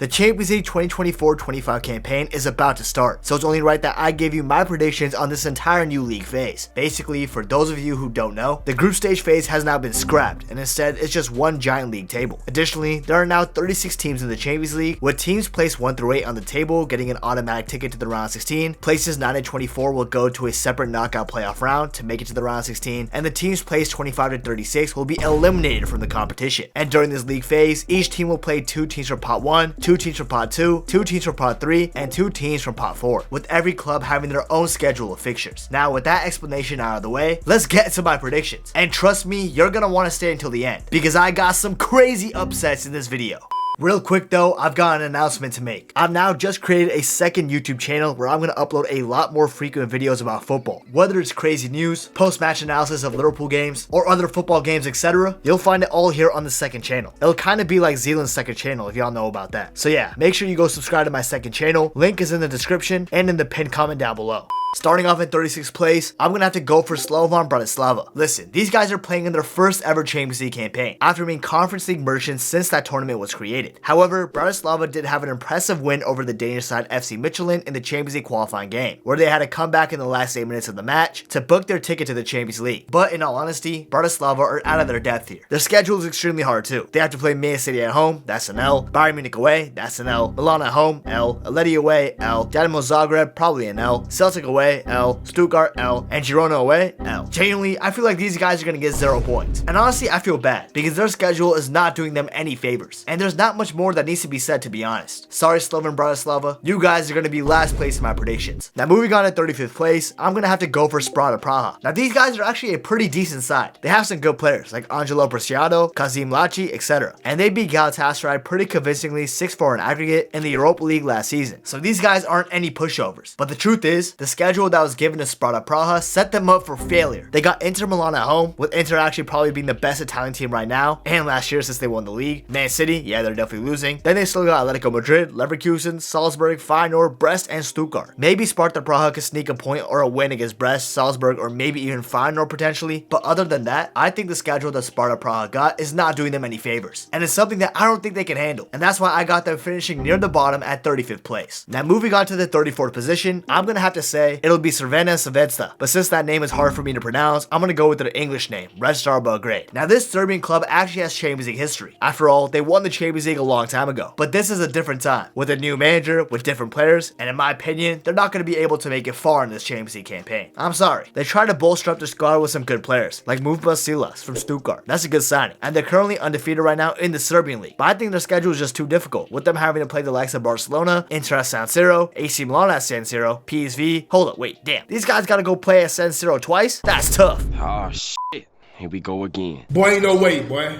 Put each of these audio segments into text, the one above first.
The Champions League 2024-25 campaign is about to start, so it's only right that I give you my predictions on this entire new league phase. Basically, for those of you who don't know, the group stage phase has now been scrapped, and instead it's just one giant league table. Additionally, there are now 36 teams in the Champions League, with teams placed 1 through 8 on the table getting an automatic ticket to the round of 16. Places 9 and 24 will go to a separate knockout playoff round to make it to the round of 16, and the teams placed 25 to 36 will be eliminated from the competition. And during this league phase, each team will play 2 teams from pot 1, 2 teams from pot 2, 2 teams from pot 3, and 2 teams from pot 4, with every club having their own schedule of fixtures. Now, with that explanation out of the way, let's get to my predictions. And trust me, you're gonna want to stay until the end, because I got some crazy upsets in this video. Real quick though, I've got an announcement to make. I've now just created a second YouTube channel where I'm going to upload a lot more frequent videos about football. Whether it's crazy news, post-match analysis of Liverpool games, or other football games, etc., you'll find it all here on the second channel. It'll kind of be like Zealand's second channel if y'all know about that. So yeah, make sure you go subscribe to my second channel. Link is in the description and in the pinned comment down below. Starting off in 36th place, I'm going to have to go for Slovan Bratislava. Listen, these guys are playing in their first ever Champions League campaign after being Conference League merchants since that tournament was created. However, Bratislava did have an impressive win over the Danish side FC Midtjylland in the Champions League qualifying game, where they had to come back in the last 8 minutes of the match to book their ticket to the Champions League. But in all honesty, Bratislava are out of their depth here. Their schedule is extremely hard too. They have to play Man City at home, that's an L. Bayern Munich away, that's an L. Milan at home, L. Atletico away, L. Dinamo Zagreb, probably an L. Celtic away, L. Stuttgart, L, and Girona away, L. Genuinely, I feel like these guys are going to get 0 points. And honestly, I feel bad because their schedule is not doing them any favors. And there's not much more that needs to be said, to be honest. Sorry, Slovan Bratislava, you guys are going to be last place in my predictions. Now, moving on to 35th place, I'm going to have to go for Sparta Praha. Now, these guys are actually a pretty decent side. They have some good players like Angelo Preciado, Kazim Lachi, etc. And they beat Galatasaray pretty convincingly 6-4 in aggregate in the Europa League last season. So these guys aren't any pushovers. But the truth is, the schedule that was given to Sparta Praha set them up for failure. They got Inter Milan at home, with Inter actually probably being the best Italian team right now, and last year since they won the league. Man City, yeah, they're definitely losing. Then they still got Atletico Madrid, Leverkusen, Salzburg, Feyenoord, Brest, and Stuttgart. Maybe Sparta Praha could sneak a point or a win against Brest, Salzburg, or maybe even Feyenoord potentially, but other than that, I think the schedule that Sparta Praha got is not doing them any favors, and it's something that I don't think they can handle, and that's why I got them finishing near the bottom at 35th place. Now moving on to the 34th position, I'm gonna have to say it'll be Crvena Zvezda. But since that name is hard for me to pronounce, I'm going to go with their English name, Red Star Belgrade. Now this Serbian club actually has Champions League history. After all, they won the Champions League a long time ago. But this is a different time, with a new manager, with different players, and in my opinion, they're not going to be able to make it far in this Champions League campaign. I'm sorry. They tried to bolster up their squad with some good players, like Mufba Silas from Stuttgart. That's a good signing. And they're currently undefeated right now in the Serbian league. But I think their schedule is just too difficult, with them having to play the likes of Barcelona, Inter at San Siro, AC Milan at San Siro, PSV. Hold up, wait, damn. These guys gotta go play at San Siro twice? That's tough. Oh, shit. Here we go again. Boy, ain't no way, boy.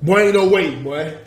Boy, ain't no way, boy.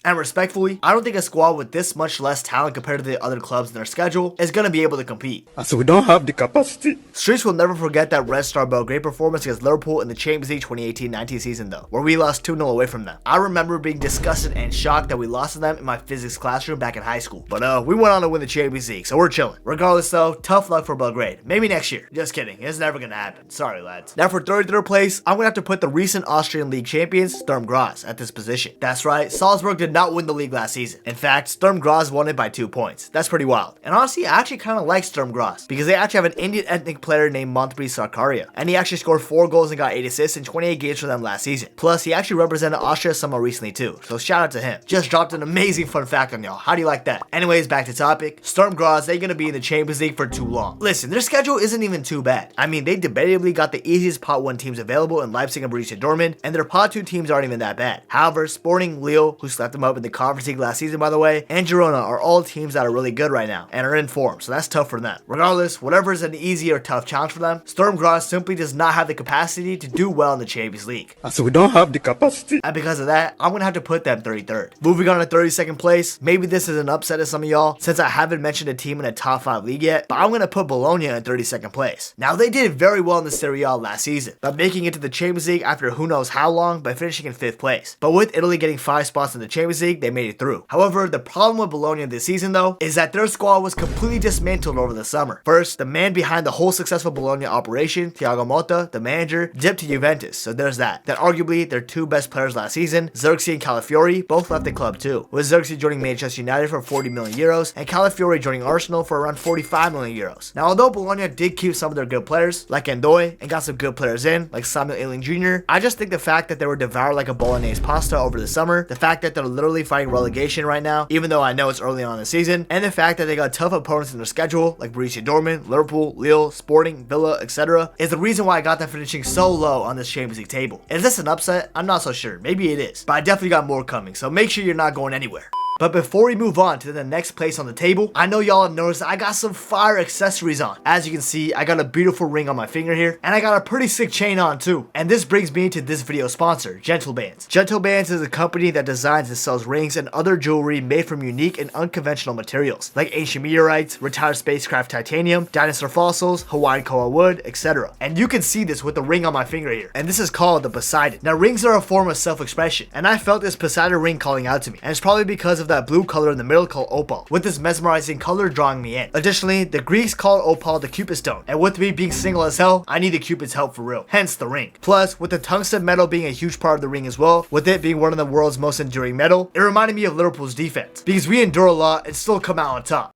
And respectfully, I don't think a squad with this much less talent compared to the other clubs in their schedule is going to be able to compete. So we don't have the capacity. Streets will never forget that Red Star Belgrade performance against Liverpool in the Champions League 2018-19 season though, where we lost 2-0 away from them. I remember being disgusted and shocked that we lost to them in my physics classroom back in high school. But we went on to win the Champions League, so we're chilling. Regardless though, tough luck for Belgrade. Maybe next year. Just kidding, it's never going to happen. Sorry lads. Now for 33rd place, I'm going to have to put the recent Austrian League champions, Sturm Graz, at this position. That's right, Salzburg did not win the league last season. In fact, Sturm Graz won it by 2 points. That's pretty wild. And honestly, I actually kind of like Sturm Graz because they actually have an Indian ethnic player named Montpri Sarkaria, and he actually scored 4 goals and got 8 assists in 28 games for them last season. Plus, he actually represented Austria somewhat recently too, so shout out to him. Just dropped an amazing fun fact on y'all. How do you like that? Anyways, back to topic. Sturm Graz, they're gonna be in the Champions League for too long. Listen, their schedule isn't even too bad. I mean, they debatably got the easiest pot 1 teams available in Leipzig and Borussia Dortmund, and their pot 2 teams aren't even that bad. However, Sporting, Lille, who slapped them up in the Conference League last season by the way, and Girona are all teams that are really good right now and are in form, so that's tough for them. Regardless, whatever is an easy or tough challenge for them, Sturm Graz simply does not have the capacity to do well in the Champions League. So we don't have the capacity. And because of that, I'm going to have to put them 33rd. Moving on to 32nd place, maybe this is an upset to some of y'all, since I haven't mentioned a team in a top 5 league yet, but I'm going to put Bologna in 32nd place. Now, they did very well in the Serie A last season, but making it to the Champions League after who knows how long by finishing in 5th place. But with Italy getting 5 spots in the Champions Champions League, they made it through. However, the problem with Bologna this season though is that their squad was completely dismantled over the summer. First, the man behind the whole successful Bologna operation, Thiago Motta, the manager, dipped to Juventus, so there's that. Then arguably their two best players last season, Xerxes and Calafiori, both left the club too, with Xerxes joining Manchester United for 40 million euros and Calafiori joining Arsenal for around 45 million euros. Now, although Bologna did keep some of their good players, like Endoy, and got some good players in, like Samuel Ailing Jr., I just think the fact that they were devoured like a bolognese pasta over the summer, the fact that they're literally fighting relegation right now, even though I know it's early on in the season, and the fact that they got tough opponents in their schedule, like Borussia Dortmund, Liverpool, Lille, Sporting, Villa, etc., is the reason why I got them finishing so low on this Champions League table. Is this an upset? I'm not so sure. Maybe it is, but I definitely got more coming, so make sure you're not going anywhere. But before we move on to the next place on the table, I know y'all have noticed I got some fire accessories on. As you can see, I got a beautiful ring on my finger here, and I got a pretty sick chain on too. And this brings me to this video sponsor, Gentle Bands. Gentle Bands is a company that designs and sells rings and other jewelry made from unique and unconventional materials, like ancient meteorites, retired spacecraft titanium, dinosaur fossils, Hawaiian koa wood, etc. And you can see this with the ring on my finger here. And this is called the Poseidon. Now, rings are a form of self-expression, and I felt this Poseidon ring calling out to me, and it's probably because of that blue color in the middle called opal, with this mesmerizing color drawing me in. Additionally, the Greeks called opal the Cupid stone, and with me being single as hell, I needed Cupid's help for real, hence the ring. Plus, with the tungsten metal being a huge part of the ring as well, with it being one of the world's most enduring metal, it reminded me of Liverpool's defense, because we endure a lot and still come out on top.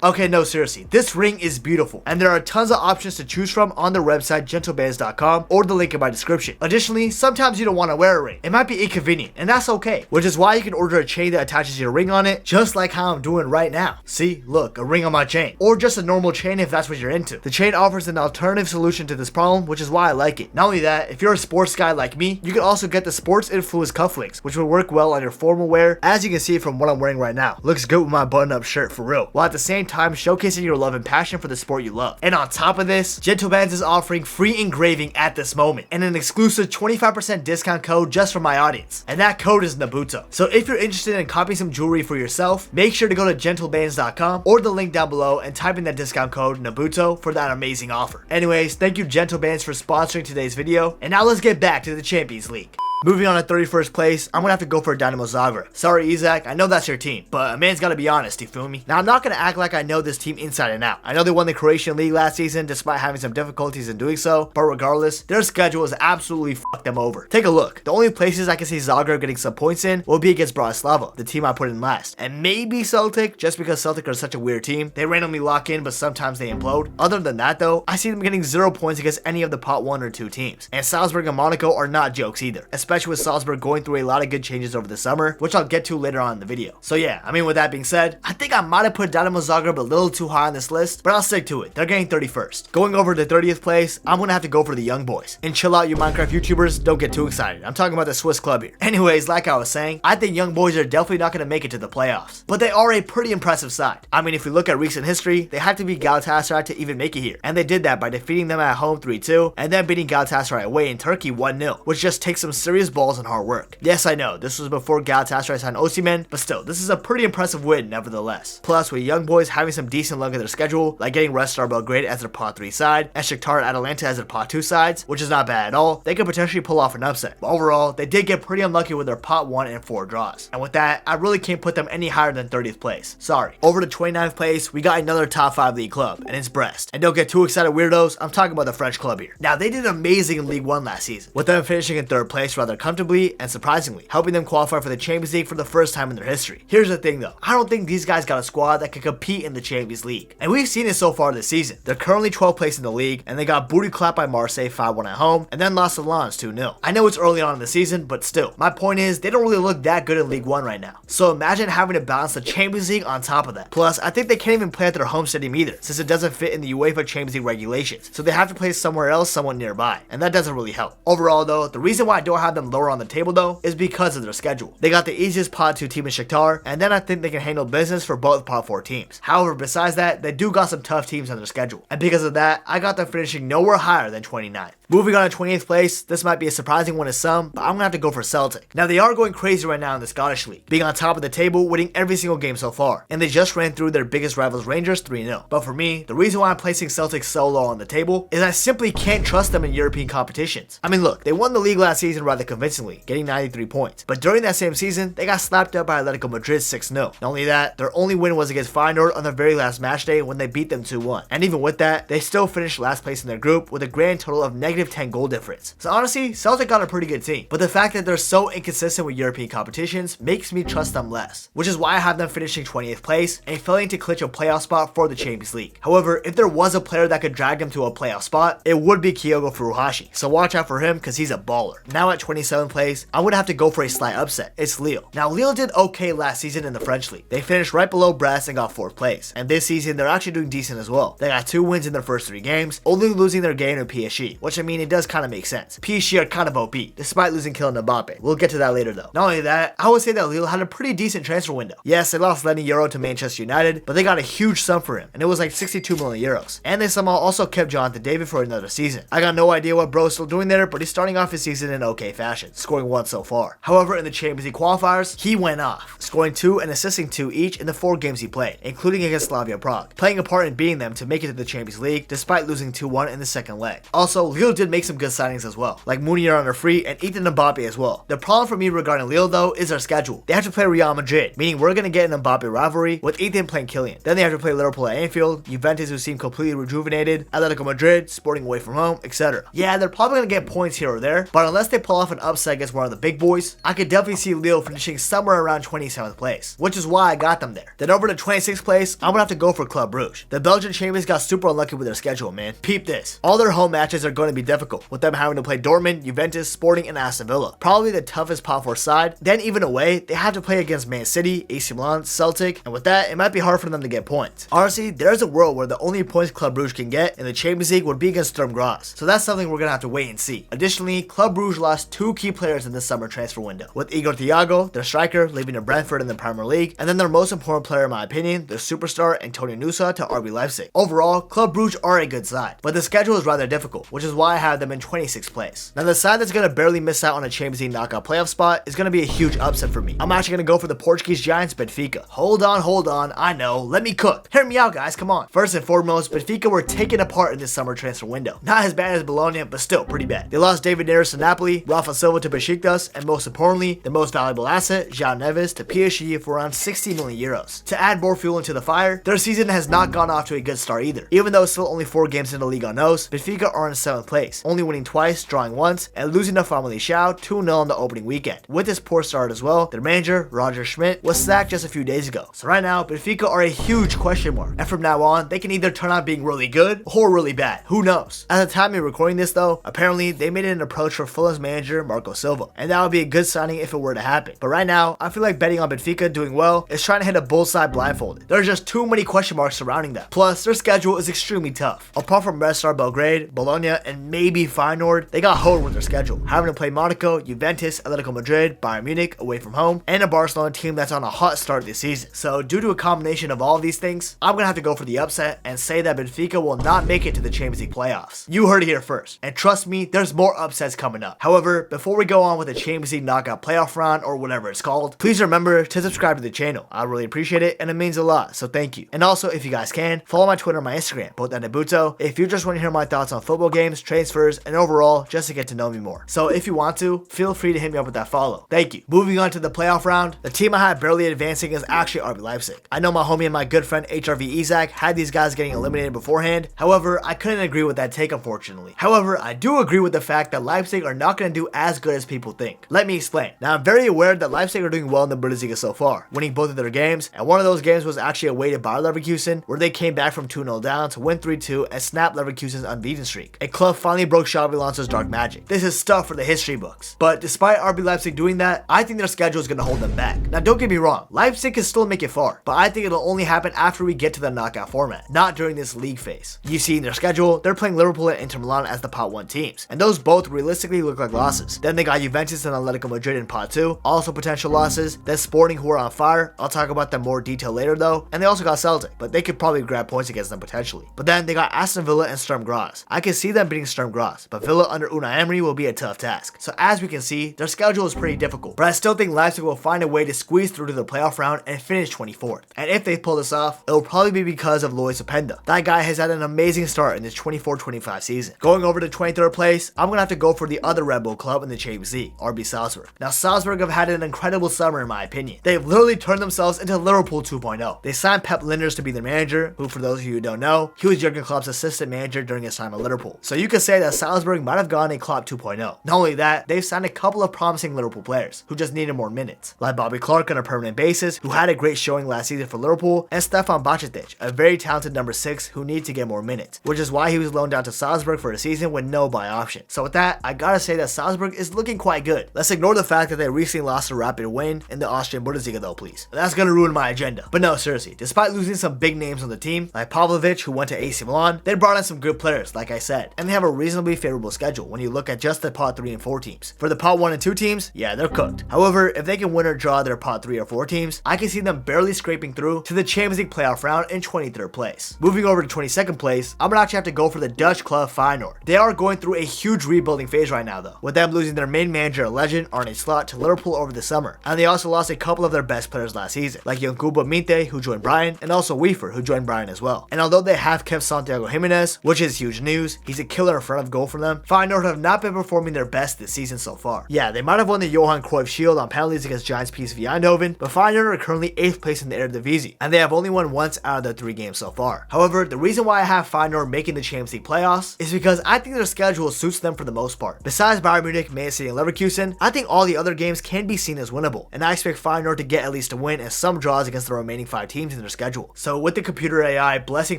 Okay, no, seriously, this ring is beautiful, and there are tons of options to choose from on their website, gentlebands.com, or the link in my description. Additionally, sometimes you don't want to wear a ring. It might be inconvenient, and that's okay, which is why you can order a chain that attaches your ring on it, just like how I'm doing right now. See, look, a ring on my chain, or just a normal chain if that's what you're into. The chain offers an alternative solution to this problem, which is why I like it. Not only that, if you're a sports guy like me, you can also get the sports influenced cufflinks, which will work well on your formal wear, as you can see from what I'm wearing right now. Looks good with my button-up shirt for real, while at the same time showcasing your love and passion for the sport you love. And on top of this, Gentle Bands is offering free engraving at this moment, and an exclusive 25% discount code just for my audience, and that code is Nabuto. So if you're interested in copying some jewelry for yourself, make sure to go to gentlebands.com or the link down below and type in that discount code Nabuto for that amazing offer. Anyways, thank you Gentle Bands for sponsoring today's video, and now let's get back to the Champions League. Moving on to 31st place, I'm gonna have to go for Dinamo Zagreb. Sorry, Isaac, I know that's your team, but a man's gotta be honest, you feel me? Now, I'm not gonna act like I know this team inside and out. I know they won the Croatian League last season, despite having some difficulties in doing so, but regardless, their schedule has absolutely fucked them over. Take a look. The only places I can see Zagreb getting some points in will be against Bratislava, the team I put in last, and maybe Celtic, just because Celtic are such a weird team. They randomly lock in, but sometimes they implode. Other than that though, I see them getting 0 points against any of the pot 1 or 2 teams. And Salzburg and Monaco are not jokes either, especially with Salzburg going through a lot of good changes over the summer, which I'll get to later on in the video. So yeah, I mean, with that being said, I think I might have put Dinamo Zagreb a little too high on this list, but I'll stick to it. They're getting 31st. Going over to 30th place, I'm gonna have to go for the Young Boys. And chill out, you Minecraft YouTubers, don't get too excited. I'm talking about the Swiss club here. Anyways, like I was saying, I think Young Boys are definitely not gonna make it to the playoffs, but they are a pretty impressive side. I mean, if we look at recent history, they had to beat Galatasaray to even make it here, and they did that by defeating them at home 3-2, and then beating Galatasaray away in Turkey 1-0, which just takes some serious balls and hard work. Yes, I know, this was before Galatasaray signed Osimhen, but still, this is a pretty impressive win nevertheless. Plus, with Young Boys having some decent luck in their schedule, like getting Red Star Belgrade as their pot 3 side, and Shakhtar and Atalanta as their pot 2 sides, which is not bad at all, they could potentially pull off an upset. But overall, they did get pretty unlucky with their pot 1 and 4 draws. And with that, I really can't put them any higher than 30th place. Sorry. Over to 29th place, we got another top 5 league club, and it's Brest. And don't get too excited, weirdos, I'm talking about the French club here. Now, they did amazing in League 1 last season, with them finishing in 3rd place rather comfortably and surprisingly, helping them qualify for the Champions League for the first time in their history. Here's the thing though, I don't think these guys got a squad that can compete in the Champions League. And we've seen it so far this season. They're currently 12th place in the league, and they got booty clapped by Marseille 5-1 at home, and then lost to Lens 2-0. I know it's early on in the season, but still, my point is, they don't really look that good in League 1 right now. So imagine having to balance the Champions League on top of that. Plus, I think they can't even play at their home stadium either, since it doesn't fit in the UEFA Champions League regulations. So they have to play somewhere else, somewhat nearby, and that doesn't really help. Overall though, the reason why I don't have them lower on the table though, is because of their schedule. They got the easiest pot 2 team in Shakhtar, and then I think they can handle business for both pot 4 teams. However, besides that, they do got some tough teams on their schedule, and because of that, I got them finishing nowhere higher than 29th. Moving on to 20th place, this might be a surprising one to some, but I'm gonna have to go for Celtic. Now they are going crazy right now in the Scottish League, being on top of the table, winning every single game so far, and they just ran through their biggest rivals Rangers 3-0. But for me, the reason why I'm placing Celtic so low on the table is I simply can't trust them in European competitions. I mean look, they won the league last season rather convincingly, getting 93 points, but during that same season, they got slapped up by Atletico Madrid 6-0. Not only that, their only win was against Feyenoord on their very last match day when they beat them 2-1. And even with that, they still finished last place in their group with a grand total of -10 goal difference. So honestly, Celtic got a pretty good team, but the fact that they're so inconsistent with European competitions makes me trust them less, which is why I have them finishing 20th place and failing to clinch a playoff spot for the Champions League. However, if there was a player that could drag them to a playoff spot, it would be Kyogo Furuhashi, so watch out for him because he's a baller. Now at 27th place, I'm going to have to go for a slight upset. It's Lille. Now Lille did okay last season in the French league. They finished right below Brest and got 4th place, and this season they're actually doing decent as well. They got 2 wins in their first 3 games, only losing their game to PSG, which I mean it does kind of make sense. PSG are kind of OP, despite losing Kylian Mbappe. We'll get to that later though. Not only that, I would say that Lille had a pretty decent transfer window. Yes, they lost Lenny Euro to Manchester United, but they got a huge sum for him, and it was like 62 million euros. And they somehow also kept Jonathan David for another season. I got no idea what bro's still doing there, but he's starting off his season in okay fashion, scoring 1 so far. However, in the Champions League qualifiers, he went off, scoring 2 and assisting 2 each in the 4 games he played, including against Slavia Prague, playing a part in beating them to make it to the Champions League despite losing 2-1 in the second leg. Also, Lille did make some good signings as well, like Munier on a free and Ethan Mbappe as well. The problem for me regarding Lille though is their schedule. They have to play Real Madrid, meaning we're gonna get an Mbappe rivalry with Ethan playing Kylian. Then they have to play Liverpool at Anfield, Juventus who seem completely rejuvenated, Atletico Madrid, Sporting away from home, etc. Yeah, they're probably gonna get points here or there, but unless they pull off an upset against one of the big boys, I could definitely see Lille finishing somewhere around 27th place, which is why I got them there. Then over to 26th place, I'm gonna have to go for Club Brugge. The Belgian champions got super unlucky with their schedule, man. Peep this. All their home matches are going to be difficult, with them having to play Dortmund, Juventus, Sporting, and Aston Villa. Probably the toughest top 4 side. Then even away, they have to play against Man City, AC Milan, Celtic, and with that, it might be hard for them to get points. Honestly, there's a world where the only points Club Brugge can get in the Champions League would be against Sturm Graz, so that's something we're gonna have to wait and see. Additionally, Club Brugge lost 2 key players in this summer transfer window, with Igor Thiago, their striker, leaving to Brentford in the Premier League, and then their most important player in my opinion, their superstar Antonio Nusa to RB Leipzig. Overall, Club Brugge are a good side, but the schedule is rather difficult, which is why I have them in 26th place. Now the side that's gonna barely miss out on a Champions League knockout playoff spot is gonna be a huge upset for me. I'm actually gonna go for the Portuguese giants Benfica. Hold on, I know, let me cook. Hear me out guys, come on. First and foremost, Benfica were taken apart in this summer transfer window. Not as bad as Bologna, but still pretty bad. They lost David Neres to Napoli, Rafa Silva to Besiktas, and most importantly, the most valuable asset, João Neves, to PSG for around 60 million euros. To add more fuel into the fire, their season has not gone off to a good start either. Even though it's still only 4 games in the league on nose, Benfica are in 7th place, only winning twice, drawing once, and losing to Family Xiao 2-0 on the opening weekend. With this poor start as well, their manager, Roger Schmidt, was sacked just a few days ago. So right now, Benfica are a huge question mark, and from now on, they can either turn out being really good or really bad. Who knows? At the time of recording this though, apparently they made an approach for Fulham's manager, Marco Silva, and that would be a good signing if it were to happen. But right now, I feel like betting on Benfica doing well is trying to hit a bullseye blindfolded. There are just too many question marks surrounding them. Plus, their schedule is extremely tough. Apart from Red Star Belgrade, Bologna, and maybe Feyenoord, they got hoed with their schedule, having to play Monaco, Juventus, Atletico Madrid, Bayern Munich away from home, and a Barcelona team that's on a hot start this season. So due to a combination of all of these things, I'm gonna have to go for the upset and say that Benfica will not make it to the Champions League playoffs. You heard it here first, and trust me, there's more upsets coming up. However, before we go on with the Champions League knockout playoff round or whatever it's called, please remember to subscribe to the channel. I really appreciate it and it means a lot, so thank you. And also, if you guys can, follow my Twitter and my Instagram, both at Nabuto, if you just want to hear my thoughts on football games, transfers, and overall, just to get to know me more. So if you want to, feel free to hit me up with that follow. Thank you. Moving on to the playoff round, the team I had barely advancing is actually RB Leipzig. I know my homie and my good friend HRV Isaac had these guys getting eliminated beforehand. However, I couldn't agree with that take unfortunately. However, I do agree with the fact that Leipzig are not going to do as good as people think. Let me explain. Now, I'm very aware that Leipzig are doing well in the Bundesliga so far, winning both of their games, and one of those games was actually away to Bayer Leverkusen, where they came back from 2-0 down to win 3-2 and snap Leverkusen's unbeaten streak. A club finally broke Xabi Alonso's dark magic. This is stuff for the history books. But despite RB Leipzig doing that, I think their schedule is going to hold them back. Now, don't get me wrong, Leipzig can still make it far, but I think it'll only happen after we get to the knockout format, not during this league phase. You see in their schedule, they're playing Liverpool and Inter Milan as the pot 1 teams, and those both realistically look like losses. Then they got Juventus and Atletico Madrid in pot 2, also potential losses. Then Sporting, who are on fire, I'll talk about them more detail later though, and they also got Celtic, but they could probably grab points against them potentially. But then they got Aston Villa and Sturm Graz. I can see them beating Sturm Sturm Graz, but Villa under Unai Emery will be a tough task. So as we can see, their schedule is pretty difficult, but I still think Leipzig will find a way to squeeze through to the playoff round and finish 24th. And if they pull this off, it will probably be because of Lois Openda. That guy has had an amazing start in this 24-25 season. Going over to 23rd place, I'm gonna have to go for the other Red Bull club in the Champions League, RB Salzburg. Now Salzburg have had an incredible summer in my opinion. They've literally turned themselves into Liverpool 2.0. They signed Pep Linders to be their manager, who for those of you who don't know, he was Jurgen Klopp's assistant manager during his time at Liverpool. So you could say that Salzburg might have gone a Klopp 2.0. Not only that, they've signed a couple of promising Liverpool players who just needed more minutes, like Bobby Clark on a permanent basis, who had a great showing last season for Liverpool, and Stefan Bajcetic, a very talented number 6 who needs to get more minutes, which is why he was loaned out to Salzburg for a season with no buy option. So with that, I gotta say that Salzburg is looking quite good. Let's ignore the fact that they recently lost a rapid win in the Austrian Bundesliga though, please. That's gonna ruin my agenda. But no, seriously, despite losing some big names on the team, like Pavlovic, who went to AC Milan, they brought in some good players, like I said, and they have a reasonably favorable schedule when you look at just the pot 3 and 4 teams. For the pot 1 and 2 teams, yeah, they're cooked. However, if they can win or draw their pot 3 or 4 teams, I can see them barely scraping through to the Champions League playoff round in 23rd place. Moving over to 22nd place, I'm gonna actually have to go for the Dutch club Feyenoord. They are going through a huge rebuilding phase right now though, with them losing their main manager and legend Arne Slot to Liverpool over the summer, and they also lost a couple of their best players last season, like Yankuba Minte, who joined Brian, and also Weaver, who joined Brian as well. And although they have kept Santiago Jimenez, which is huge news, he's a killer in front of goal for them, Feyenoord have not been performing their best this season so far. Yeah, they might have won the Johan Cruyff Shield on penalties against Giants PSV Eindhoven, but Feyenoord are currently 8th place in the Eredivisie, and they have only won once out of their 3 games so far. However, the reason why I have Feyenoord making the Champions League playoffs is because I think their schedule suits them for the most part. Besides Bayern Munich, Man City, and Leverkusen, I think all the other games can be seen as winnable, and I expect Feyenoord to get at least a win and some draws against the remaining 5 teams in their schedule. So with the computer AI blessing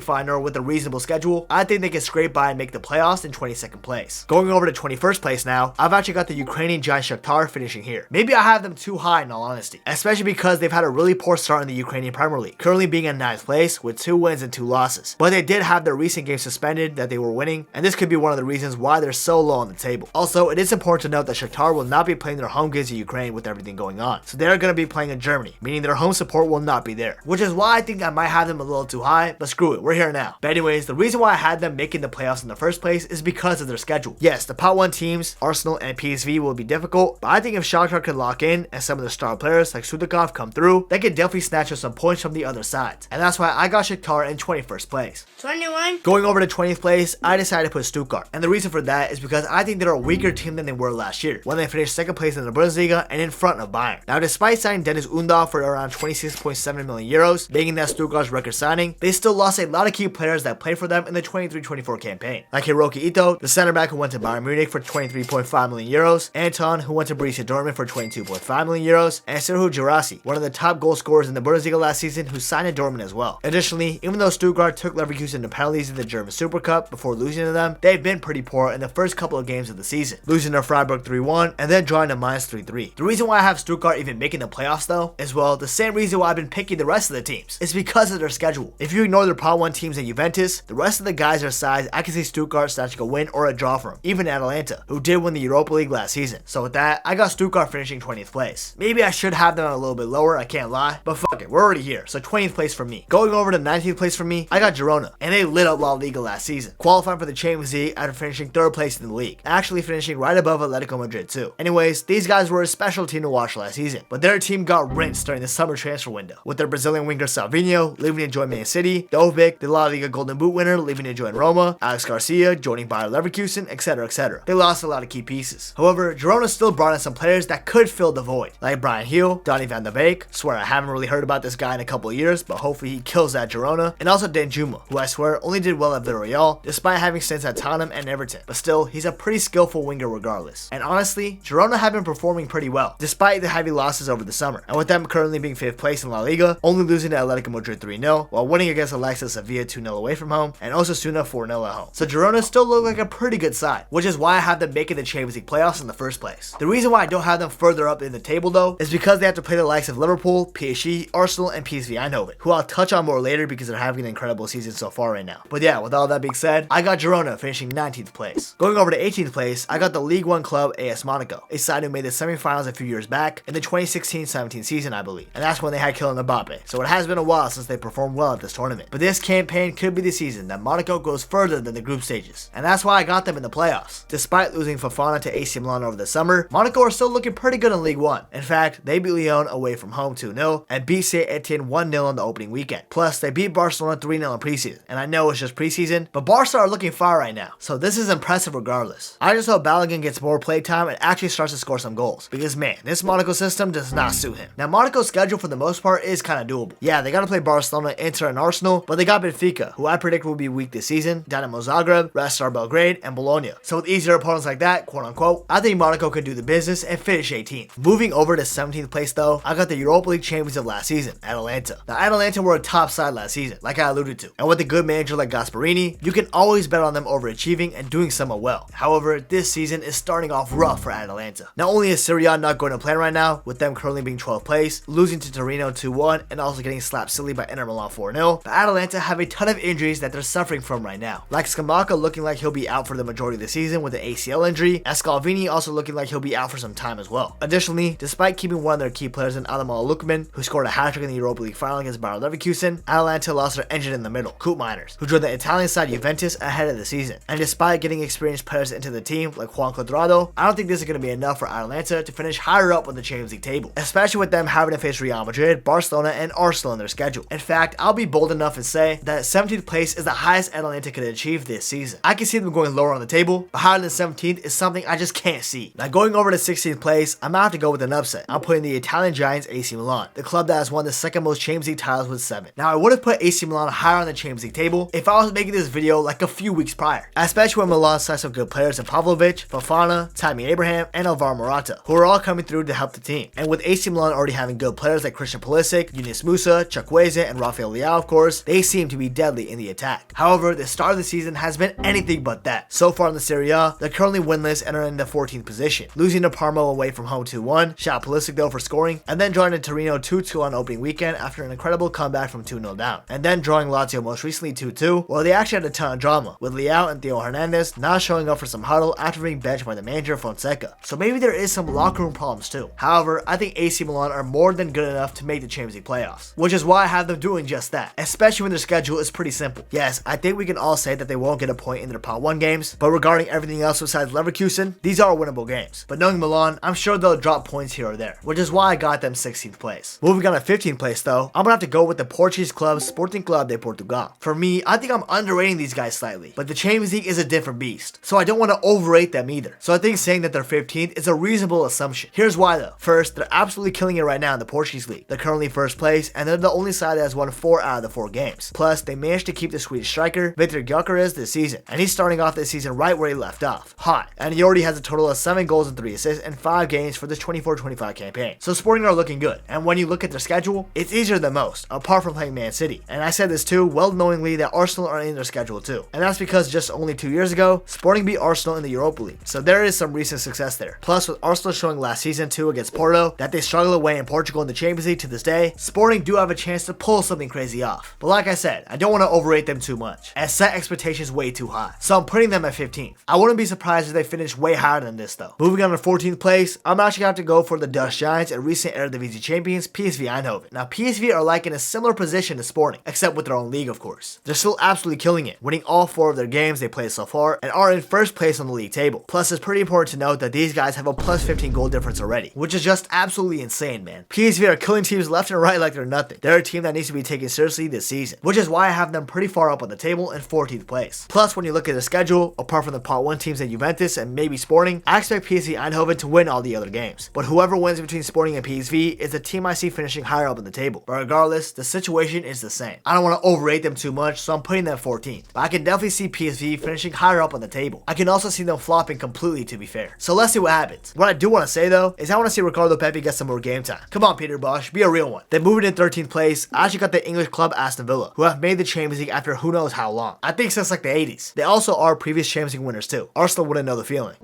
Feyenoord with a reasonable schedule, I think they can scrape by and make the playoffs in 22nd place. Going over to 21st place now, I've actually got the Ukrainian giant Shakhtar finishing here. Maybe I have them too high in all honesty, especially because they've had a really poor start in the Ukrainian Premier League, currently being in 9th place with 2 wins and 2 losses. But they did have their recent games suspended that they were winning, and this could be one of the reasons why they're so low on the table. Also, it is important to note that Shakhtar will not be playing their home games in Ukraine with everything going on, so they're going to be playing in Germany, meaning their home support will not be there, which is why I think I might have them a little too high, but screw it, we're here now. But anyways, the reason why I had them making the playoffs in the first place is because of their schedule. Yes, the pot 1 teams, Arsenal and PSV, will be difficult, but I think if Shakhtar can lock in and some of the star players like Sudakov come through, they can definitely snatch up some points from the other sides, and that's why I got Shakhtar in 21st place. 21. Going over to 20th place, I decided to put Stuttgart, and the reason for that is because I think they're a weaker team than they were last year, when they finished 2nd place in the Bundesliga and in front of Bayern. Now, despite signing Dennis Undav for around 26.7 million euros, making that Stuttgart's record signing, they still lost a lot of key players that played for them in the 23-24 campaign, like Hiroki Ito, the center back who went to Bayern Munich for 23.5 million euros, Anton, who went to Borussia Dortmund for 22.5 million euros, and Serhu Girassi, one of the top goal scorers in the Bundesliga last season, who signed at Dortmund as well. Additionally, even though Stuttgart took Leverkusen to penalties in the German Super Cup before losing to them, they've been pretty poor in the first couple of games of the season, losing to Freiburg 3-1 and then drawing to -3-3. The reason why I have Stuttgart even making the playoffs though, is well, the same reason why I've been picking the rest of the teams. It's because of their schedule. If you ignore their pot 1 teams and Juventus, the rest of the guys their size, I can see Stuttgart snatching a win or a draw from them. Even Atalanta, who did win the Europa League last season. So with that, I got Stuttgart finishing 20th place. Maybe I should have them a little bit lower, I can't lie, but fuck it, we're already here, so 20th place for me. Going over to 19th place for me, I got Girona, and they lit up La Liga last season, qualifying for the Champions League after finishing 3rd place in the league, actually finishing right above Atletico Madrid too. Anyways, these guys were a special team to watch last season, but their team got rinsed during the summer transfer window, with their Brazilian winger Salvinho leaving to join Man City, Dovbyk, the La Liga Golden Boot winner, leaving to join Roma, Alex Garcia joining Bayer Leverkusen, etc, etc. They lost a lot of key pieces. However, Girona still brought in some players that could fill the void, like Brian Hill, Donny van de Beek, swear I haven't really heard about this guy in a couple of years, but hopefully he kills that Girona, and also Danjuma, who I swear only did well at Villarreal, despite having stints at Tottenham and Everton, but still, he's a pretty skillful winger regardless. And honestly, Girona have been performing pretty well, despite the heavy losses over the summer, and with them currently being 5th place in La Liga, only losing to Atletico Madrid 3-0, while winning against Alexis Sevilla 2-0 away from home, and Osasuna 4-0 at home. So Girona still look like a pretty good side, which is why I have them making the Champions League playoffs in the first place. The reason why I don't have them further up in the table though, is because they have to play the likes of Liverpool, PSG, Arsenal, and PSV Eindhoven, who I'll touch on more later because they're having an incredible season so far right now. But yeah, with all that being said, I got Girona finishing 19th place. Going over to 18th place, I got the League 1 club AS Monaco, a side who made the semifinals a few years back in the 2016-17 season, I believe, and that's when they had Kylian Mbappe, so it has been a while since they performed well at this tournament. But this campaign could be the season that Monaco goes further than the group stages, and that's why I got them in the playoffs. Despite losing Fofana to AC Milan over the summer, Monaco are still looking pretty good in League 1. In fact, they beat Lyon away from home 2-0 and beat Saint Etienne 1-0 on the opening weekend. Plus, they beat Barcelona 3-0 in preseason. And I know it's just preseason, but Barca are looking fire right now, so this is impressive regardless. I just hope Balogun gets more playtime and actually starts to score some goals, because man, this Monaco system does not suit him. Now, Monaco's schedule for the most part is kind of doable. Yeah, they gotta play Barcelona, Inter, and Arsenal, but they got Benfica, who I predict will be weak this season, Dinamo Zagreb, Red Star Belgrade, and Bologna. So with easier opponents like that, quote unquote, I think Monaco could do the business and finish 18th. Moving over to 17th place though, I got the Europa League champions of last season, Atalanta. Now, Atalanta were a top side last season, like I alluded to, and with a good manager like Gasperini, you can always bet on them overachieving and doing somewhat well. However, this season is starting off rough for Atalanta. Not only is Serie A not going to plan right now, with them currently being 12th place, losing to Torino 2-1, and also getting slapped silly by Inter Milan 4-0, but Atalanta have a ton of injuries that they're suffering from right now. Like Scamacca looking like he'll be out for the majority of the season with an ACL injury, and Scalvini also looking like he'll be out for some time as well. Additionally, despite keeping one of their key players in Adamal Lukman, who scored a hat-trick in the Europa League final against Bayer Leverkusen, Atalanta lost their engine in the middle, Koop Miners, who joined the Italian side Juventus ahead of the season. And despite getting experienced players into the team like Juan Cuadrado, I don't think this is going to be enough for Atalanta to finish higher up on the Champions League table, especially with them having to face Real Madrid, Barcelona, and Arsenal in their schedule. In fact, I'll be bold enough and say that 17th place is the highest Atalanta could achieve this season. I can see them going lower on the table, but higher than 17th is something I just can't see. Now, going over to 16th place, I'm gonna have to go with an upset. I'm putting the Italian giants AC Milan, the club that has won the second most Champions League titles with 7. Now, I would have put AC Milan higher on the Champions League table if I was making this video like a few weeks prior, especially when Milan signed some good players in Pavlovic, Fofana, Tammy Abraham, and Alvaro Morata, who are all coming through to help the team. And with AC Milan already having good players like Christian Pulisic, Yunus Musa, Chukwueze, and Rafael Leao, of course, they seem to be deadly in the attack. However, the start of the season has been anything but that. So far in the Serie A, they're currently winless and are in the 14th position, losing to Parma away from home 2-1, shout Pulisic though for scoring, and then drawing to Torino 2-2 on opening weekend after an incredible comeback from 2-0 down, and then drawing Lazio most recently 2-2, while they actually had a ton of drama, with Leao and Theo Hernandez not showing up for some huddle after being benched by the manager Fonseca. So maybe there is some locker room problems too. However, I think AC Milan are more than good enough to make the Champions League playoffs, which is why I have them doing just that, especially when their schedule is pretty simple. Yes, I think we can all say that they won't get a point in their Pot 1 games, but regarding everything else besides Leverkusen, these are winnable games. But knowing Milan, I'm sure they'll drop points here or there, which is why I got them 16th place. Moving on to 15th place though, I'm gonna have to go with the Portuguese club Sporting Club de Portugal. For me, I think I'm underrating these guys slightly, but the Champions League is a different beast, so I don't want to overrate them either. So I think saying that they're 15th is a reasonable assumption. Here's why though. First, they're absolutely killing it right now in the Portuguese league. They're currently first place, and they're the only side that has won 4 out of the 4 games. Plus, they managed to keep the Swedish striker Victor Gyökeres this season, and he's starting off this season right where he left off, hot. And he already has a total of 7 goals and 3 assists in 5 games for this 24-25 campaign. So Sporting are looking good, and when you look at their schedule, it's easier than most, apart from playing Man City. And I said this too, well knowingly that Arsenal are in their schedule too. And that's because just only 2 years ago, Sporting beat Arsenal in the Europa League, so there is some recent success there. Plus, with Arsenal showing last season too against Porto that they struggle away in Portugal in the Champions League to this day, Sporting do have a chance to pull something crazy off. But like I said, I don't want to overrate them too much, and set expectations way too high. So I'm putting them at 15th. I wouldn't be surprised if they finish way higher than this though. Moving on to 14th place, I'm actually going to have to go for the Dutch Giants and recent Eredivisie champions PSV Eindhoven. Now PSV are like in a similar position to Sporting, except with their own league of course. They're still absolutely killing it, winning all 4 of their games they played so far, and are in first place on the league table. Plus, it's pretty important to note that these guys have a plus 15 goal difference already, which is just absolutely insane, man. PSV are killing teams left and right like they're nothing. They're a team that needs to be taken seriously this season, which is why I have them pretty far up on the table in 14th place. Plus, when you look at the schedule, apart from the Pot 1 teams at Juventus and maybe Sporting, I expect PSV Eindhoven to win all the other games. But whoever wins between Sporting and PSV is the team I see finishing higher up on the table. But regardless, the situation is the same. I don't want to overrate them too much, so I'm putting them 14th. But I can definitely see PSV finishing higher up on the table. I can also see them flopping completely, to be fair. So let's see what happens. What I do want to say though, is I want to see Ricardo Pepi get some more game time. Come on, Peter Bosch, be a real one. Then moving in 13th place, I actually got the English club Aston Villa, who have made the Champions League after who knows how long. I think since like the 80s. They also are previous Champions League winners too. Arsenal wouldn't know the feeling.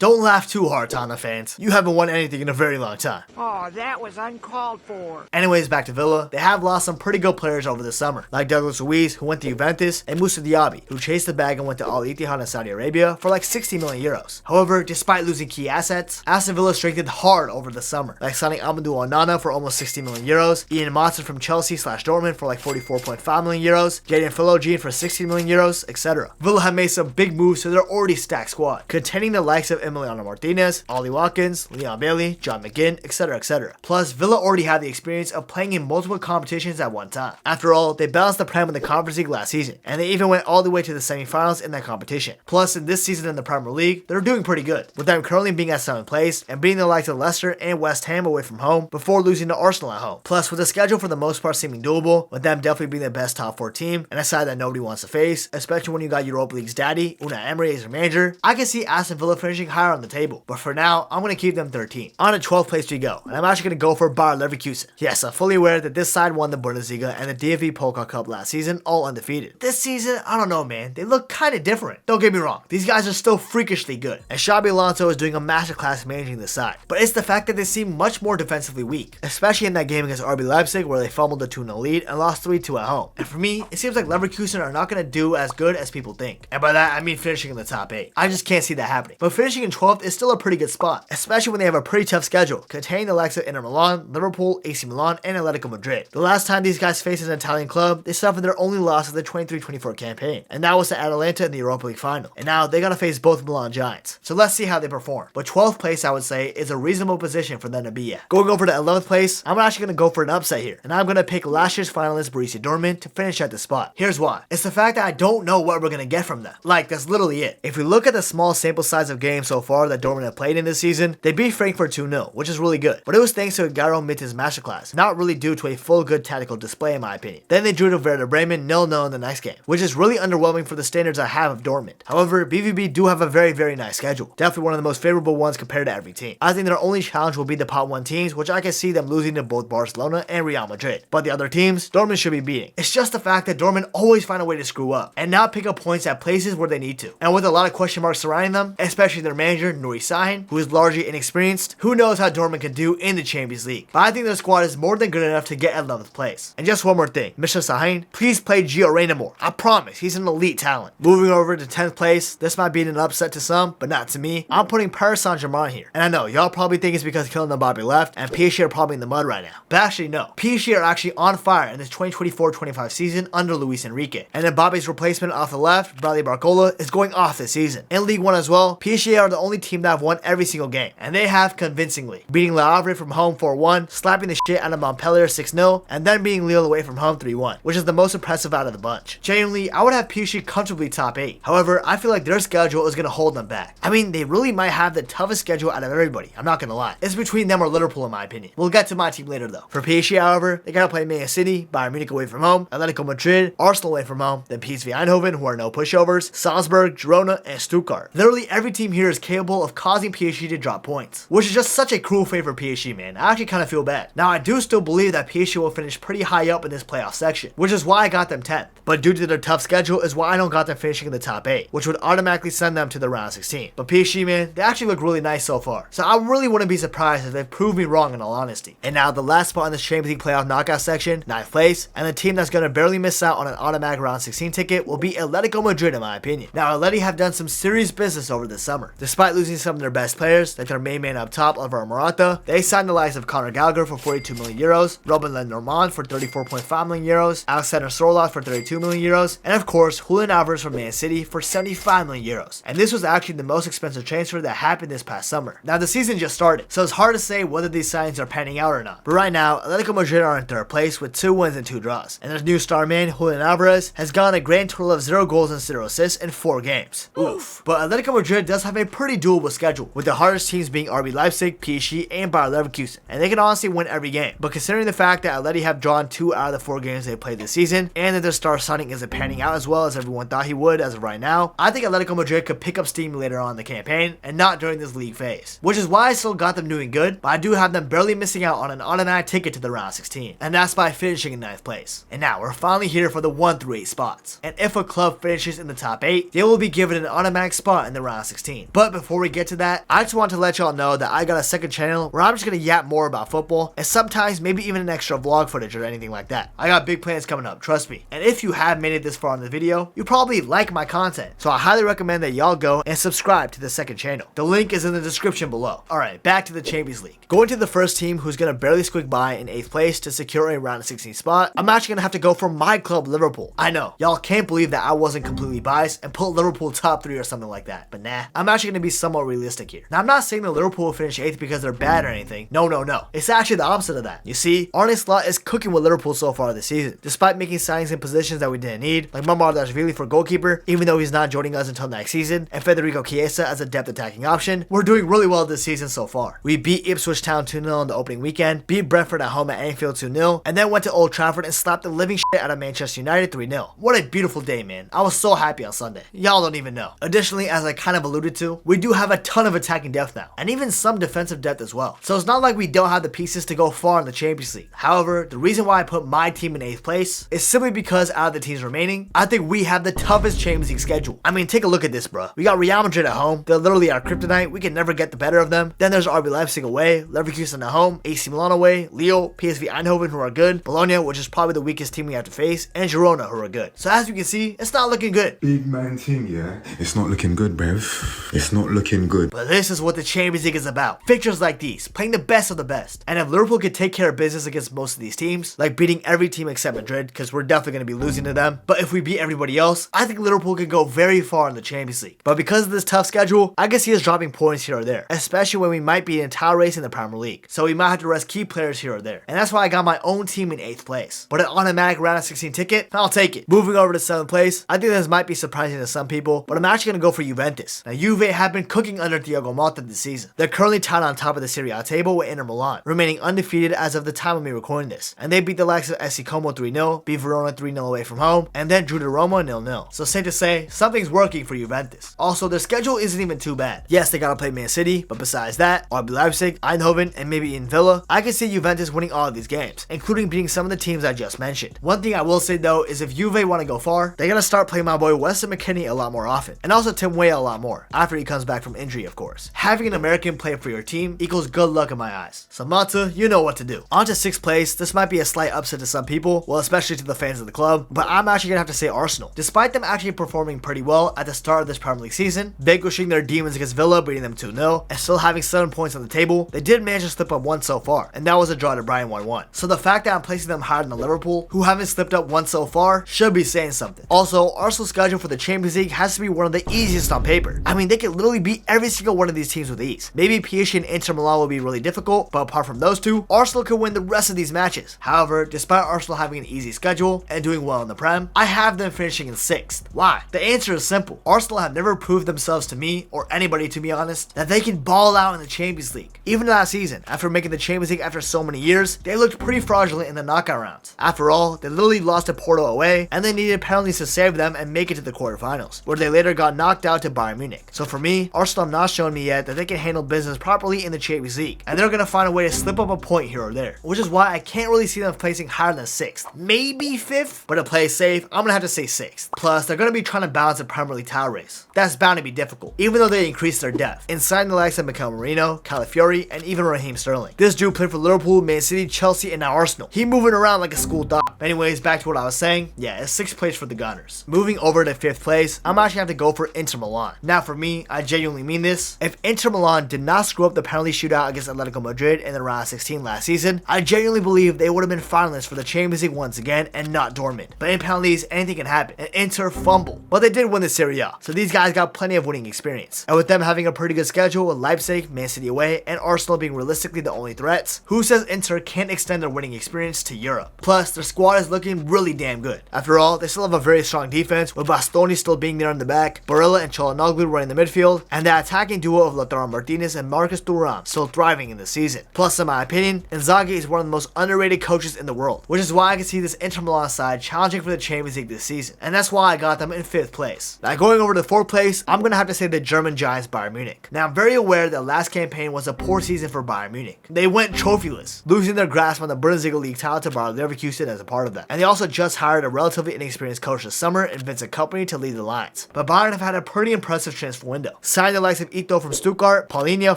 Don't laugh too hard, Tottenham fans. You haven't won anything in a very long time. Oh, that was uncalled for. Anyways, back to Villa. They have lost some pretty good players over the summer, like Douglas Luiz, who went to Juventus, and Moussa Diaby, who chased the bag and went to Al Ittihad in Saudi Arabia for like 60 million euros. However, despite losing key assets, Aston Villa strengthened hard over the summer, like signing Amadou Onana for almost 60 million euros, Ian Maatsen from Chelsea/Dortmund for like 44.5 million euros, Jadon Philogene for 60 million euros, etc. Villa have made some big moves to their already stacked squad, containing the likes of Emiliano Martinez, Ollie Watkins, Leon Bailey, John McGinn, etc, etc. Plus, Villa already had the experience of playing in multiple competitions at one time. After all, they balanced the Prem in the Conference League last season, and they even went all the way to the semi-finals in that competition. Plus, in this season in the Premier League, they're doing pretty good, with them currently being at 7th place and beating the likes of Leicester and West Ham away from home before losing to Arsenal at home. Plus, with the schedule for the most part seeming doable, with them definitely being the best top 4 team and a side that nobody wants to face, especially when you got Europa League's daddy, Unai Emery, as your manager, I can see Aston Villa finishing higher on the table. But for now, I'm going to keep them 13. On to 12th place we go, and I'm actually going to go for Bayer Leverkusen. Yes, I'm fully aware that this side won the Bundesliga and the DFB Pokal Cup last season, all undefeated. This season, I don't know, man. They look kind of different. Don't get me wrong, these guys are still freakishly good, and Xabi Alonso is doing a masterclass managing this side. But it's the fact that they seem much more defensively weak, especially in that game against RB Leipzig where they fumbled a 2-0 lead and lost 3-2 at home. And for me, it seems like Leverkusen are not going to do as good as people think. And by that, I mean finishing in the top 8. I just can't see that happening. But finishing in 12th is still a pretty good spot, especially when they have a pretty tough schedule, containing the likes of Inter Milan, Liverpool, AC Milan, and Atletico Madrid. The last time these guys faced an Italian club, they suffered their only loss of the 23-24 campaign, and that was to Atalanta in the Europa League final. And now they gotta face both Milan Giants. So let's see how they perform. But 12th place, I would say, is a reasonable position for them to be at. Going over to 11th place, I'm actually gonna go for an upset here, and I'm gonna pick last year's finalist Borussia Dortmund to finish at the spot. Here's why. It's the fact that I don't know what we're gonna get from them. Like, that's literally it. If we look at the small sample size of games so far that Dortmund have played in this season, they beat Frankfurt 2-0, which is really good. But it was thanks to Garo Mitten's masterclass, not really due to a full good tactical display in my opinion. Then they drew to Werder Bremen 0-0 in the next game, which is really underwhelming for the standards I have of Dortmund. However, BVB do have a very nice schedule. Definitely one of the most favorable ones compared to every team. I think their only challenge will be the pot 1 teams, which I can see them losing to both Barcelona and Real Madrid. But the other teams, Dortmund should be beating. It's just the fact that Dortmund always find a way to screw up and not pick up points at places where they need to. And with a lot of question marks surrounding them, especially their manager, Nuri Sahin, who is largely inexperienced, who knows how Dortmund can do in the Champions League. But I think their squad is more than good enough to get 11th place. And just one more thing, Mr. Sahin, please play Gio Reyna more. I promise, he's an elite talent. Moving over to 10th place, this might be an upset to some, but not to me. I'm putting Paris Saint-Germain here. And I know, y'all probably think it's because Kylian Mbappe left, and PSG are probably in the mud right now. But actually no, PSG are actually on fire in this 2024-25 season under Luis Enrique. And Mbappe's replacement off the left, Bradley Barcola, is going off this season. In League 1 as well, PSG are the only team that have won every single game, and they have convincingly, beating Le Havre from home 4-1, slapping the shit out of Montpellier 6-0, and then beating Lille away from home 3-1, which is the most impressive out of the bunch. Genuinely, I would have PSG comfortably top 8. However, I feel like their schedule is going to hold them back. I mean, they really might have the toughest schedule out of everybody, I'm not going to lie. It's between them or Liverpool in my opinion. We'll get to my team later though. For PSG, however, they gotta play Man City, Bayern Munich away from home, Atletico Madrid, Arsenal away from home, then PSV Eindhoven, who are no pushovers, Salzburg, Girona, and Stuttgart. Literally every team here is capable of causing PSG to drop points, which is just such a cruel fate for PSG, man. I actually kind of feel bad. Now, I do still believe that PSG will finish pretty high up in this playoff section, which is why I got them 10th. But due to their tough schedule is why I don't got them finishing in the top 8, which would automatically send them to the round of 16. But PSG, man, they actually look really nice so far. So I really wouldn't be surprised if they prove me wrong in all honesty. And now the last spot in this Champions League playoff knockout section, 9th place, and the team that's going to barely miss out on an automatic round 16 ticket will be Atletico Madrid in my opinion. Now, Atleti have done some serious business over the summer. Despite losing some of their best players, like their main man up top, Alvaro Morata, they signed the likes of Conor Gallagher for 42 million euros, Robin Lenormand for 34.5 million euros, Alexander Sørloth for 32 million euros, and of course, Julian Alvarez from Man City for 75 million euros. And this was actually the most expensive transfer that happened this past summer. Now, the season just started, so it's hard to say whether these signings are panning out or not. But right now, Atletico Madrid are in 3rd place with 2 wins and 2 draws. And their new star man, Julian Alvarez, has gotten a grand total of 0 goals and 0 assists in 4 games. Oof. But Atletico Madrid does have a pretty doable schedule, with the hardest teams being RB Leipzig, PSG, and Bayer Leverkusen. And they can honestly win every game. But considering the fact that Atleti have drawn 2 out of the 4 games they played this season, and that their star signing isn't panning out as well as everyone thought he would as of right now, I think Atletico Madrid could pick up steam later on in the campaign, and not during this league phase. Which is why I still got them doing good, but I do have them barely missing out on an automatic ticket to the round 16. And that's by finishing in 9th place. And now, we're finally here for the 1 through 8 spots. And if a club finishes in the top 8, they will be given an automatic spot in the round 16. But But before we get to that, I just want to let y'all know that I got a second channel where I'm just gonna yap more about football and sometimes maybe even an extra vlog footage or anything like that. I got big plans coming up, trust me. And if you have made it this far in the video, you probably like my content. So I highly recommend that y'all go and subscribe to the second channel. The link is in the description below. Alright, back to the Champions League. Going to the first team who's gonna barely squeak by in 8th place to secure a round of 16 spot, I'm actually gonna have to go for my club, Liverpool. I know, y'all can't believe that I wasn't completely biased and put Liverpool top 3 or something like that. But nah, I'm actually gonna be somewhat realistic here. Now I'm not saying that Liverpool will finish 8th because they're bad or anything. No. It's actually the opposite of that. You see, Arne Slot is cooking with Liverpool so far this season, despite making signings in positions that we didn't need, like Mamardashvili for goalkeeper, even though he's not joining us until next season, and Federico Chiesa as a depth attacking option. We're doing really well this season so far. We beat Ipswich Town 2-0 in the opening weekend, beat Brentford at home at Anfield 2-0, and then went to Old Trafford and slapped the living shit out of Manchester United 3-0. What a beautiful day, man. I was so happy on Sunday. Y'all don't even know. Additionally, as I kind of alluded to, we do have a ton of attacking depth now, and even some defensive depth as well. So it's not like we don't have the pieces to go far in the Champions League. However, the reason why I put my team in 8th place is simply because out of the teams remaining, I think we have the toughest Champions League schedule. I mean, take a look at this, bro. We got Real Madrid at home. They're literally our kryptonite. We can never get the better of them. Then there's RB Leipzig away, Leverkusen at home, AC Milan away, Lille, PSV Eindhoven who are good, Bologna, which is probably the weakest team we have to face, and Girona who are good. So as you can see, it's not looking good. Big man thing, yeah? It's not looking good, bruv. It's not looking good. But this is what the Champions League is about. Fixtures like these, playing the best of the best. And if Liverpool could take care of business against most of these teams, like beating every team except Madrid, because we're definitely going to be losing to them, but if we beat everybody else, I think Liverpool could go very far in the Champions League. But because of this tough schedule, I can see us dropping points here or there, especially when we might be in a title race in the Premier League. So we might have to rest key players here or there. And that's why I got my own team in 8th place. But an automatic round of 16 ticket, I'll take it. Moving over to 7th place, I think this might be surprising to some people, but I'm actually going to go for Juventus. Now Juve have been cooking under Thiago Motta this season. They're currently tied on top of the Serie A table with Inter Milan, remaining undefeated as of the time of me recording this. And they beat the likes of SC Como 3-0, beat Verona 3-0 away from home, and then drew to Roma 0-0. So safe to say, something's working for Juventus. Also, their schedule isn't even too bad. Yes, they gotta play Man City, but besides that, RB Leipzig, Eindhoven, and maybe in Villa, I can see Juventus winning all of these games, including beating some of the teams I just mentioned. One thing I will say though is if Juve want to go far, they gotta start playing my boy Weston McKennie a lot more often, and also Tim Weah a lot more, after he comes back from injury of course. Having an American play for your team equals good luck in my eyes. So Mata, you know what to do. On to 6th place, this might be a slight upset to some people, well especially to the fans of the club, but I'm actually gonna have to say Arsenal. Despite them actually performing pretty well at the start of this Premier League season, vanquishing their demons against Villa, beating them 2-0, and still having 7 points on the table, they did manage to slip up once so far, and that was a draw to Brighton 1-1. So the fact that I'm placing them higher than Liverpool, who haven't slipped up once so far, should be saying something. Also, Arsenal's schedule for the Champions League has to be one of the easiest on paper. I mean, they could literally beat every single one of these teams with ease. Maybe PSG and Inter Milan will be really difficult, but apart from those two, Arsenal could win the rest of these matches. However, despite Arsenal having an easy schedule and doing well in the Prem, I have them finishing in 6th. Why? The answer is simple. Arsenal have never proved themselves to me, or anybody to be honest, that they can ball out in the Champions League. Even last season, after making the Champions League after so many years, they looked pretty fraudulent in the knockout rounds. After all, they literally lost to Porto away, and they needed penalties to save them and make it to the quarterfinals, where they later got knocked out to Bayern Munich. So for me, Arsenal have not shown me yet that they can handle business properly in the Champions League, and they're going to find a way to slip up a point here or there, which is why I can't really see them placing higher than 6th, maybe 5th, but to play safe, I'm going to have to say 6th. Plus, they're going to be trying to balance the Premier League title race. That's bound to be difficult, even though they increased their depth, inside the likes of Mikel Merino, Calafiori, and even Raheem Sterling. This dude played for Liverpool, Man City, Chelsea, and now Arsenal. He moving around like a school dog. Anyways, back to what I was saying, yeah, it's 6th place for the Gunners. Moving over to 5th place, I'm actually going to have to go for Inter Milan. Now for me, I genuinely mean this, if Inter Milan did not screw up the penalty shootout against Atletico Madrid in the round of 16 last season, I genuinely believe they would have been finalists for the Champions League once again and not Dortmund. But in penalties, anything can happen, and Inter fumble. But they did win the Serie A, so these guys got plenty of winning experience. And with them having a pretty good schedule with Leipzig, Man City away, and Arsenal being realistically the only threats, who says Inter can't extend their winning experience to Europe? Plus, their squad is looking really damn good. After all, they still have a very strong defense, with Bastoni still being there in the back, Barella and Çalhanoğlu running the midfield, and the attacking duo of Lautaro Martinez and Marcus Thuram still thriving in the season. Plus, in my opinion, Inzaghi is one of the most underrated coaches in the world, which is why I can see this Inter Milan side challenging for the Champions League this season, and that's why I got them in 5th place. Now going over to 4th place, I'm gonna have to say the German giants Bayern Munich. Now I'm very aware that last campaign was a poor season for Bayern Munich. They went trophyless, losing their grasp on the Bundesliga League title to Bayer Leverkusen as a part of that, and they also just hired a relatively inexperienced coach this summer in Vincent Kompany to lead the lines. But Bayern have had a pretty impressive transfer window. signed the likes of Ito from Stuttgart, Paulinho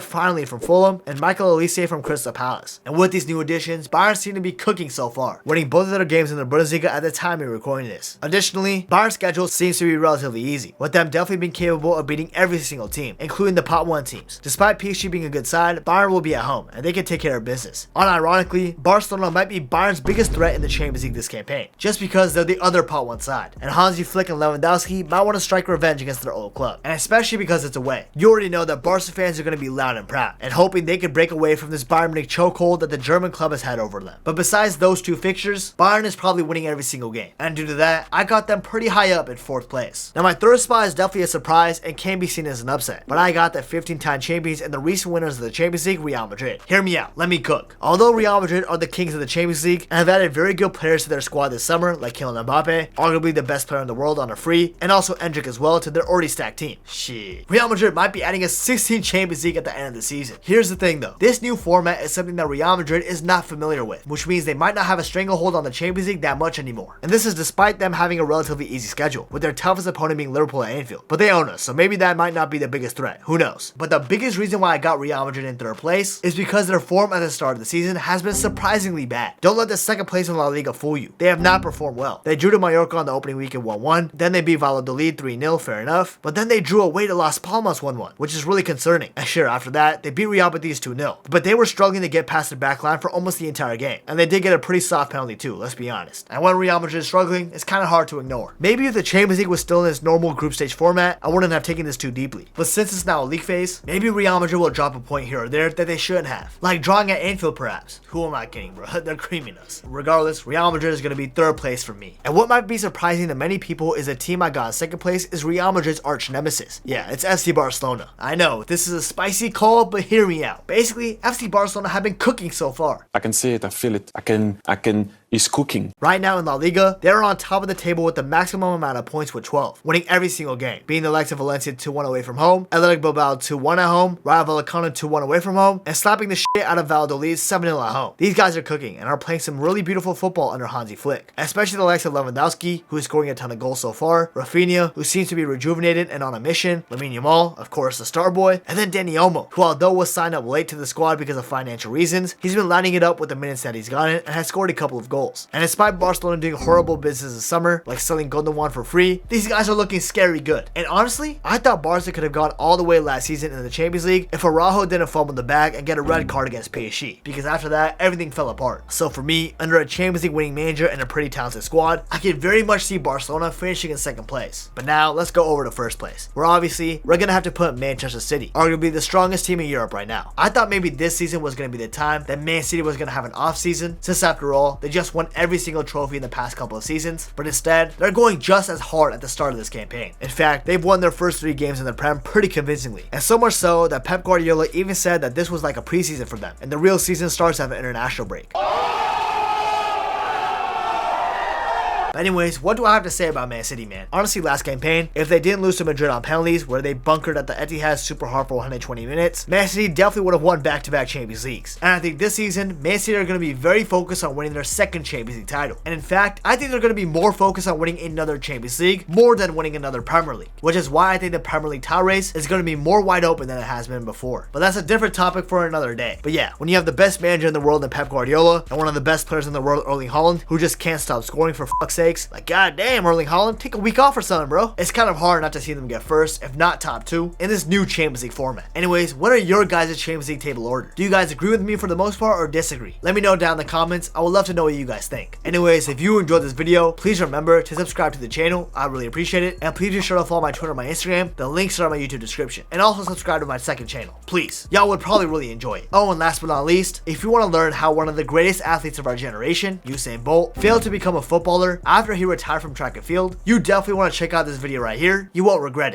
finally from Fulham, and Michael Olise from Crystal Palace. And with these new additions, Bayern seem to be cooking so far, winning both of their games in the Bundesliga at the time we're recording this. Additionally, Bayern's schedule seems to be relatively easy, with them definitely being capable of beating every single team, including the Pot 1 teams. Despite PSG being a good side, Bayern will be at home, and they can take care of business. Unironically, Barcelona might be Bayern's biggest threat in the Champions League this campaign, just because they're the other Pot 1 side, and Hansi Flick and Lewandowski might want to strike revenge against their old club, and especially because it's away. You already know that Barca fans are going to be loud and proud, and hoping they can break away from this Bayern Munich chokehold that the German club has had over them. But besides those two fixtures, Bayern is probably winning every single game, and due to that, I got them pretty high up in 4th place. Now my third spot is definitely a surprise and can be seen as an upset, but I got the 15-time champions and the recent winners of the Champions League, Real Madrid. Hear me out, let me cook. Although Real Madrid are the kings of the Champions League and have added very good players to their squad this summer, like Kylian Mbappe, arguably the best player in the world on a free, and also Endrick as well to their already stacked team. Shit. Real Madrid might be adding a 16th Champions League at the end of the season. Here's the thing though, this new format is something that Real Madrid is not familiar with, which means they might not have a stranglehold on the Champions League that much anymore. And this is despite them having a relatively easy schedule, with their toughest opponent being Liverpool at Anfield. But they own us, so maybe that might not be the biggest threat, who knows. But the biggest reason why I got Real Madrid in 3rd place is because their form at the start of the season has been surprisingly bad. Don't let the 2nd place in La Liga fool you. They have not performed well. They drew to Mallorca on the opening week at 1-1, then they beat Valladolid 3-0, fair enough, but then they drew away to Las Palmas 1-1, which is really concerning. And sure, after that, they beat Real Betis 2-0, but they were struggling to get past the back line for almost the entire game, and they did get a pretty soft penalty too, let's be honest. And when Real Madrid is struggling, it's kind of hard to ignore. Maybe if the Champions League was still in its normal group stage format, I wouldn't have taken this too deeply. But since it's now a league phase, maybe Real Madrid will drop a point here or there that they shouldn't have. Like drawing at Anfield perhaps. Who am I kidding, bro? They're creaming us. Regardless, Real Madrid is going to be 3rd place for me. And what might be surprising to many people is the team I got in 2nd place is Real Madrid's arch nemesis. Yeah, it's FC Barcelona. I know, this is a spicy call, but hear me out. Basically, FC Barcelona have been cooking so far. I can see it, I feel it, I can, it's cooking. Right now in La Liga, they're on top of the table with the maximum amount of points with 12, winning every single game, beating the likes of Valencia 2-1 away from home, Athletic Bilbao 2-1 at home, Rayo Vallecano 2-1 away from home, and slapping the shit out of Valladolid 7-0 at home. These guys are cooking and are playing some really beautiful football under Hansi Flick, especially the likes of Lewandowski, who is scoring a ton of goals so far, Rafinha, who seems to be rejuvenated and on a mission, Lamine Yamal, of course the star boy, and then Dani Olmo, who although was signed up late to the squad because of financial reasons, he's been lining it up with the minutes that he's gotten and has scored a couple of goals. And despite Barcelona doing horrible business this summer, like selling Gundogan for free, these guys are looking scary good. And honestly, I thought Barca could have gone all the way last season in the Champions League if Araujo didn't fumble the bag and get a red card against PSG, because after that, everything fell apart. So for me, under a Champions League winning manager and a pretty talented squad, I could very much see Barcelona finishing in 2nd place. But now, let's go over to 1st place, where obviously, we're gonna have to put Manchester City, arguably the strongest team in Europe right now. I thought maybe this season was gonna be the time that Man City was gonna have an off season, since after all, they just won every single trophy in the past couple of seasons, but instead, they're going just as hard at the start of this campaign. In fact, they've won their first 3 games in the Prem pretty convincingly, and so much so that Pep Guardiola even said that this was like a preseason for them, and the real season starts at the international break. But anyways, what do I have to say about Man City, man? Honestly, last campaign, if they didn't lose to Madrid on penalties, where they bunkered at the Etihad super hard for 120 minutes, Man City definitely would have won back-to-back Champions Leagues. And I think this season, Man City are going to be very focused on winning their 2nd Champions League title. And in fact, I think they're going to be more focused on winning another Champions League more than winning another Premier League, which is why I think the Premier League title race is going to be more wide open than it has been before. But that's a different topic for another day. But yeah, when you have the best manager in the world in Pep Guardiola, and one of the best players in the world, Erling Haaland, who just can't stop scoring for fuck's sakes, like goddamn, damn, Erling Haaland, take a week off or something, bro. It's kind of hard not to see them get first, if not top 2, in this new Champions League format. Anyways, what are your guys' Champions League table order? Do you guys agree with me for the most part or disagree? Let me know down in the comments. I would love to know what you guys think. Anyways, if you enjoyed this video, please remember to subscribe to the channel. I really appreciate it. And please be sure to follow my Twitter and my Instagram. The links are on my YouTube description. And also subscribe to my 2nd channel. Please. Y'all would probably really enjoy it. Oh, and last but not least, if you want to learn how one of the greatest athletes of our generation, Usain Bolt, failed to become a footballer after he retired from track and field, you definitely want to check out this video right here. You won't regret it.